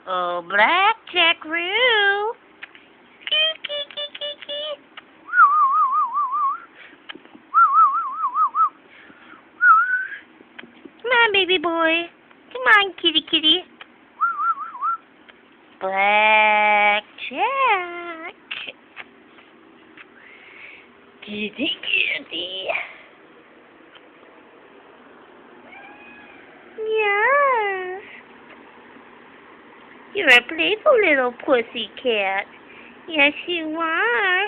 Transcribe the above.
Oh, Blackjack Roo. Come on, baby boy. Come on, kitty kitty. Blackjack. Kitty kitty. Yes. You're a playful little pussy cat. Yes, you are.